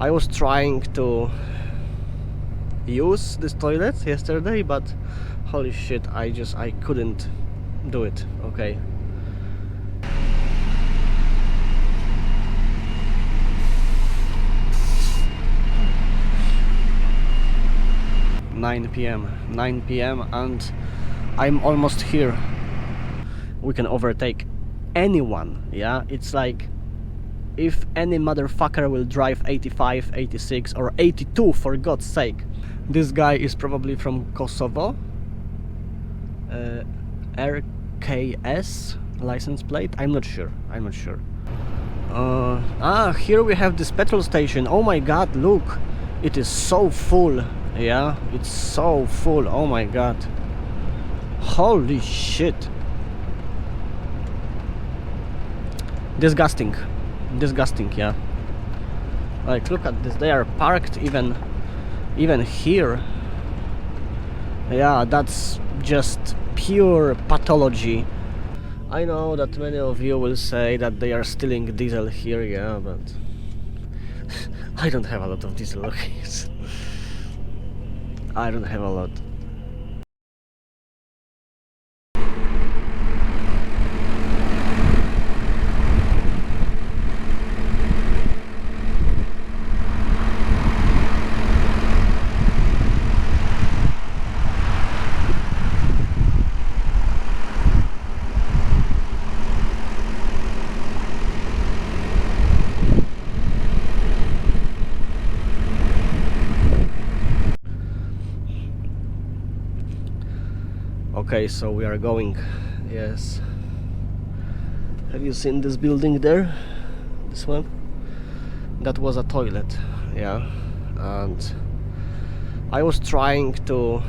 I was trying to use this toilet yesterday, but holy shit, I couldn't do it. Okay. (9 p.m. and I'm almost here. We can overtake anyone, yeah? It's like if any motherfucker will drive 85, 86 or 82, for God's sake. This guy is probably from Kosovo. RKS license plate? I'm not sure. Here we have this petrol station. Oh my god, look. It is so full. Yeah, it's so full. Oh my god. Holy shit. Disgusting, yeah. Like, look at this. They are parked even here. Yeah, that's just pure pathology. I know that many of you will say that they are stealing diesel here, yeah, but I don't have a lot of diesel, okay? I don't have a lot. Okay, so we are going. Yes. Have you seen this building there? This one? That was a toilet, yeah. And I was trying to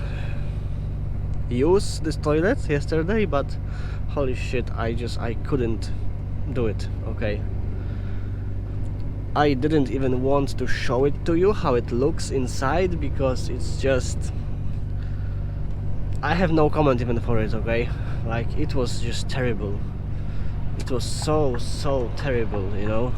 use this toilet yesterday, but holy shit, I couldn't do it. Okay. I didn't even want to show it to you how it looks inside, because it's just, I have no comment even for it, okay? Like, it was just terrible. It was so terrible, you know?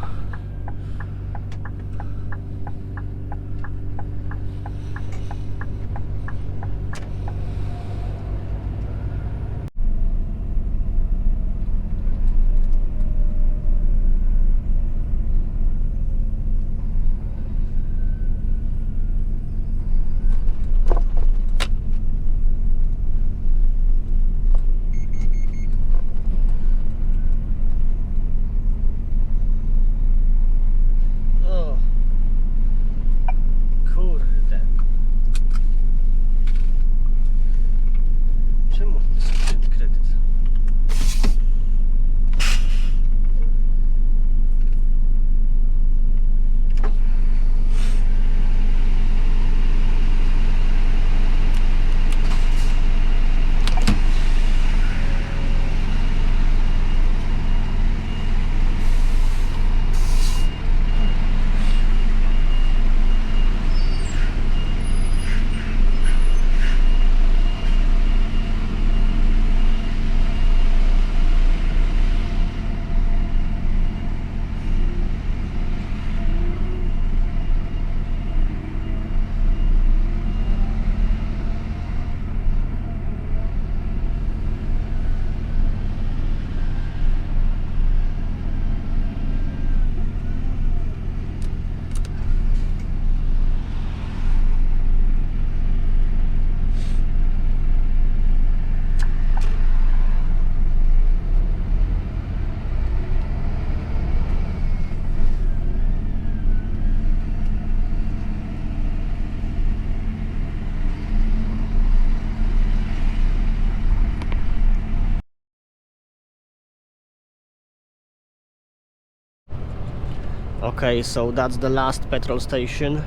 Okay, so that's the last petrol station,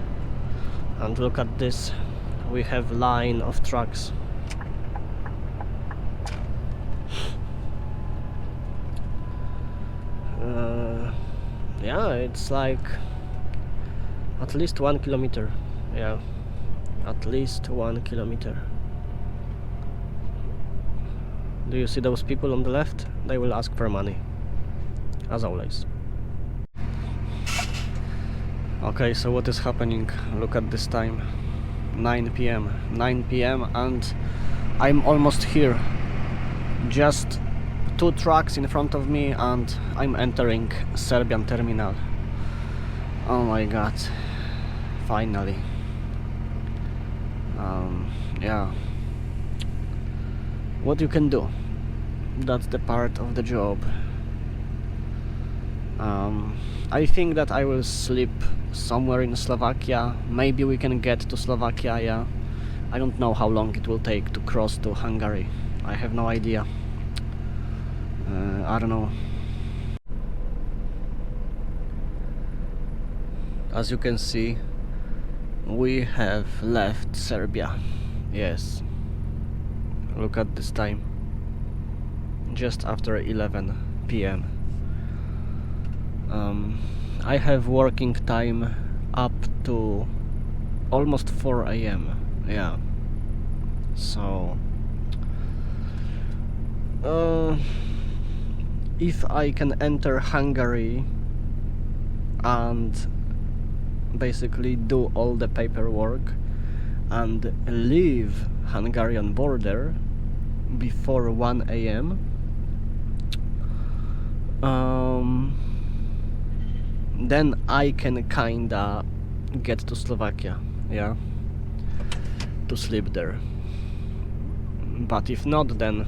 and look at this. We have line of trucks. Yeah, it's like at least 1 kilometer. Yeah, at least 1 kilometer. Do you see those people on the left? They will ask for money, as always. Okay, so what is happening? Look at this time. 9 p.m. 9 p.m. and I'm almost here. Just 2 trucks in front of me and I'm entering Serbian terminal. Oh my god. Finally. Yeah. What you can do? That's the part of the job. I think that I will sleep somewhere in Slovakia. Maybe we can get to Slovakia, yeah. I don't know how long it will take to cross to Hungary. I have no idea. I don't know. As you can see, we have left Serbia. Yes. Look at this time. Just after 11 p.m. I have working time up to almost 4 a.m. Yeah. So if I can enter Hungary and basically do all the paperwork and leave Hungarian border before 1 a.m. Then I can kinda get to Slovakia, yeah, to sleep there. But if not, then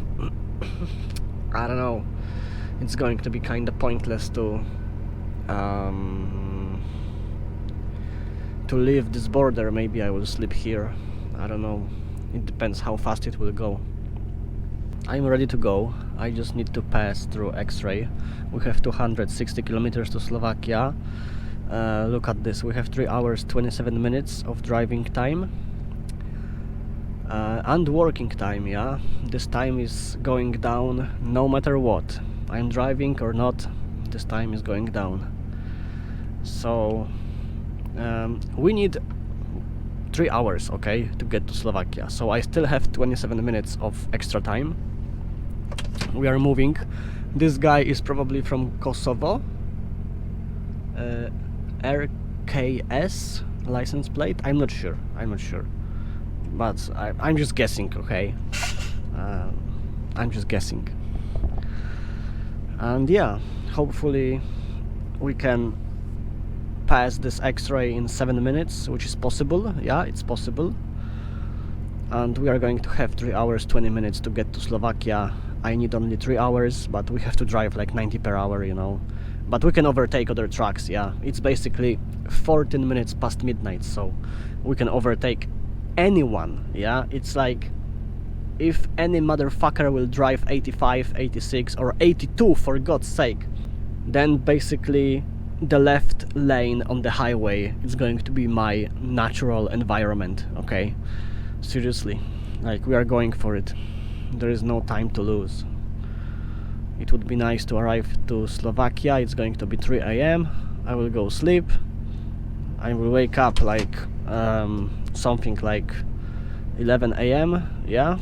I don't know, it's going to be kinda pointless to leave this border. Maybe I will sleep here, I don't know, it depends how fast it will go. I'm ready to go. I just need to pass through X-ray. We have 260 kilometers to Slovakia. Look at this, we have 3 hours 27 minutes of driving time and working time, yeah. This time is going down no matter what. I'm driving or not, this time is going down. So we need 3 hours, okay, to get to Slovakia. So I still have 27 minutes of extra time. We are moving. This guy is probably from Kosovo. RKS license plate. I'm not sure. But I'm just guessing, okay? I'm just guessing. And yeah, hopefully we can pass this X-ray in 7 minutes, which is possible. Yeah, it's possible. And we are going to have 3 hours 20 minutes to get to Slovakia. I need only 3 hours, but we have to drive like 90 per hour, you know. But we can overtake other trucks, yeah. It's basically 14 minutes past midnight, so we can overtake anyone, yeah. It's like if any motherfucker will drive 85, 86 or 82 for God's sake, then basically the left lane on the highway is going to be my natural environment, okay? Seriously, like we are going for it. There is no time to lose. It would be nice to arrive to Slovakia. It's going to be 3 a.m. I will go sleep. I will wake up like something like 11 a.m. yeah,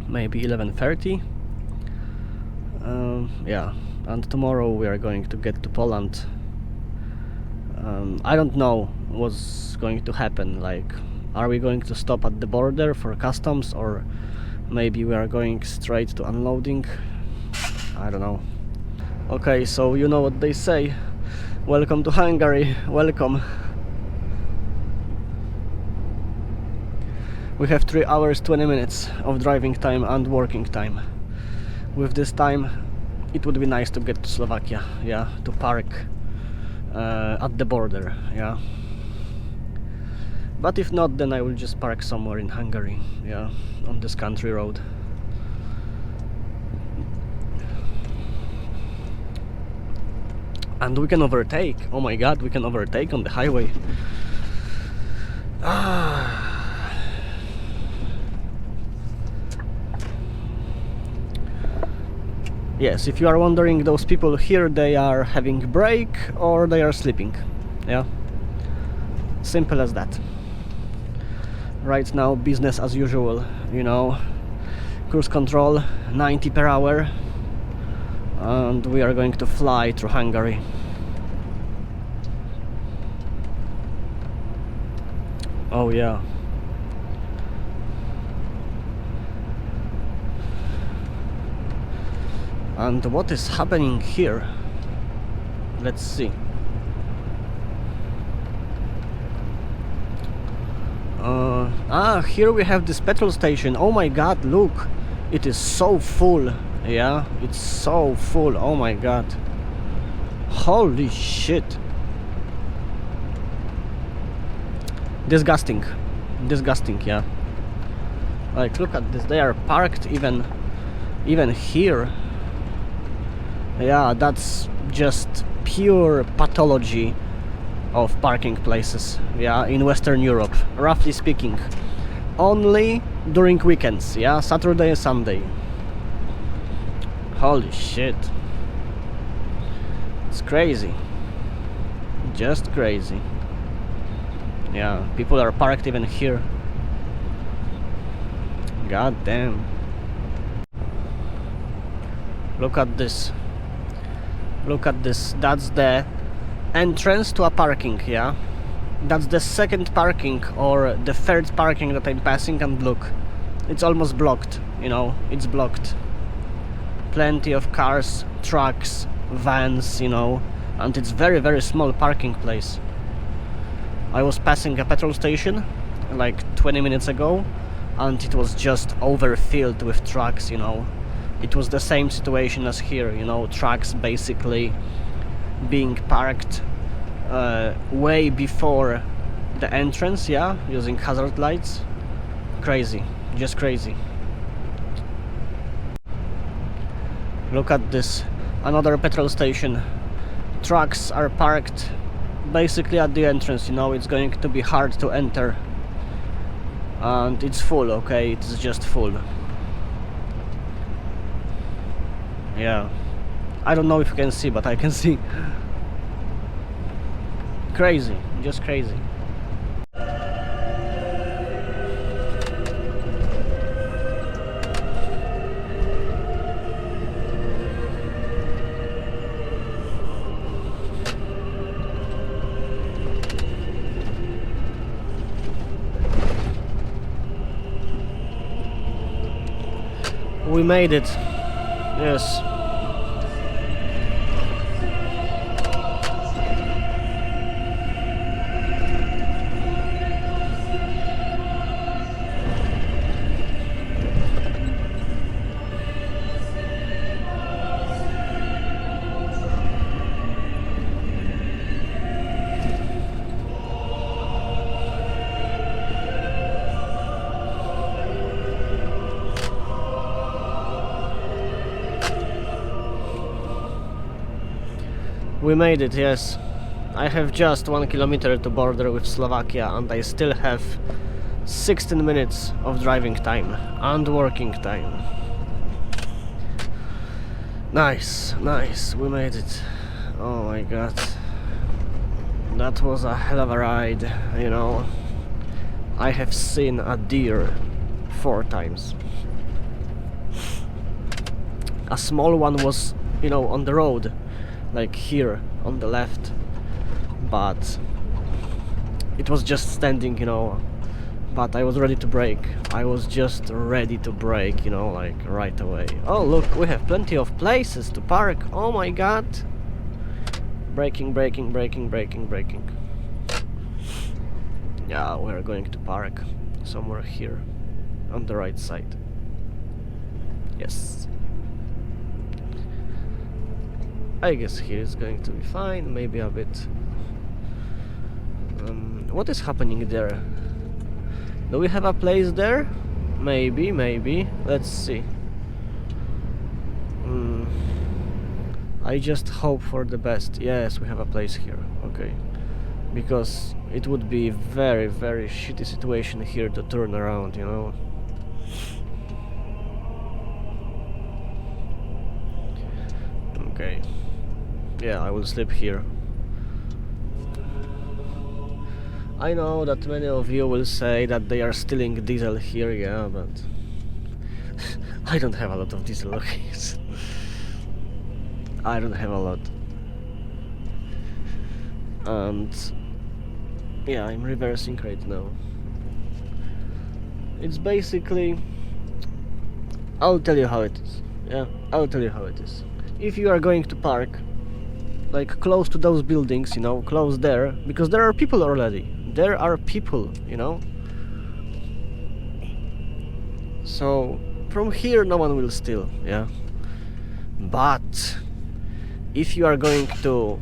maybe 11:30. Yeah, and tomorrow we are going to get to Poland. I don't know what's going to happen. Like, are we going to stop at the border for customs, or maybe we are going straight to unloading? I don't know. Okay, so you know what they say. Welcome to Hungary. Welcome. We have 3 hours 20 minutes of driving time and working time. With this time it would be nice to get to Slovakia, yeah, to park at the border, yeah. But if not, then I will just park somewhere in Hungary, yeah, on this country road. And we can overtake. Oh my god, we can overtake on the highway. Yes, if you are wondering, those people here, they are having break or they are sleeping. Yeah, simple as that. Right now, business as usual, you know, cruise control 90 per hour, and we are going to fly through Hungary. Oh yeah. And what is happening here? Let's see. Here we have this petrol station. Oh my god, look. It is so full. Yeah, it's so full. Oh my god. Holy shit. Disgusting. Disgusting, yeah. Like, look at this. They are parked even here. Yeah, that's just pure pathology of parking places. Yeah, in Western Europe, roughly speaking. Only during weekends, yeah, Saturday and Sunday. Holy shit. It's crazy. Just crazy. Yeah, people are parked even here. God damn. Look at this. Look at this. That's the entrance to a parking, yeah? That's the second parking or the third parking that I'm passing, and look. It's almost blocked, you know, it's blocked. Plenty of cars, trucks, vans, you know, and it's very small parking place. I was passing a petrol station like 20 minutes ago, and it was just overfilled with trucks, you know. It was the same situation as here, you know, trucks basically being parked way before the entrance, yeah, using hazard lights. Crazy, just crazy. Look at this, another petrol station. Trucks are parked basically at the entrance, you know, it's going to be hard to enter. And it's full, okay, it's just full. Yeah, I don't know if you can see, but I can see. Crazy, just crazy. We made it. Yes. We made it, yes. I have just 1 kilometer to border with Slovakia, and I still have 16 minutes of driving time and working time. Nice, nice, we made it. Oh my god. That was a hell of a ride, you know. I have seen a deer 4 times. A small one was, you know, on the road, like here on the left, but it was just standing, you know, but I was ready to brake. I was just ready to brake, you know, like right away. Oh look, we have plenty of places to park. Oh my god. Braking, braking, braking, braking, braking. Yeah, we're going to park somewhere here on the right side. Yes. I guess here is going to be fine, maybe a bit. What is happening there? Do we have a place there? Maybe, maybe. Let's see. I just hope for the best. Yes, we have a place here. Okay. Because it would be very shitty situation here to turn around, you know. Okay. Yeah, I will sleep here. I know that many of you will say that they are stealing diesel here, yeah, but I don't have a lot of diesel, okay? I don't have a lot. And yeah, I'm reversing right now. It's basically, I'll tell you how it is. Yeah, I'll tell you how it is. If you are going to park like close to those buildings, you know, close there, because there are people already. There are people, you know. So from here no one will steal, yeah. But if you are going to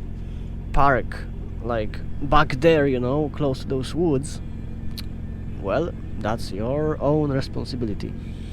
park like back there, you know, close to those woods, well, that's your own responsibility.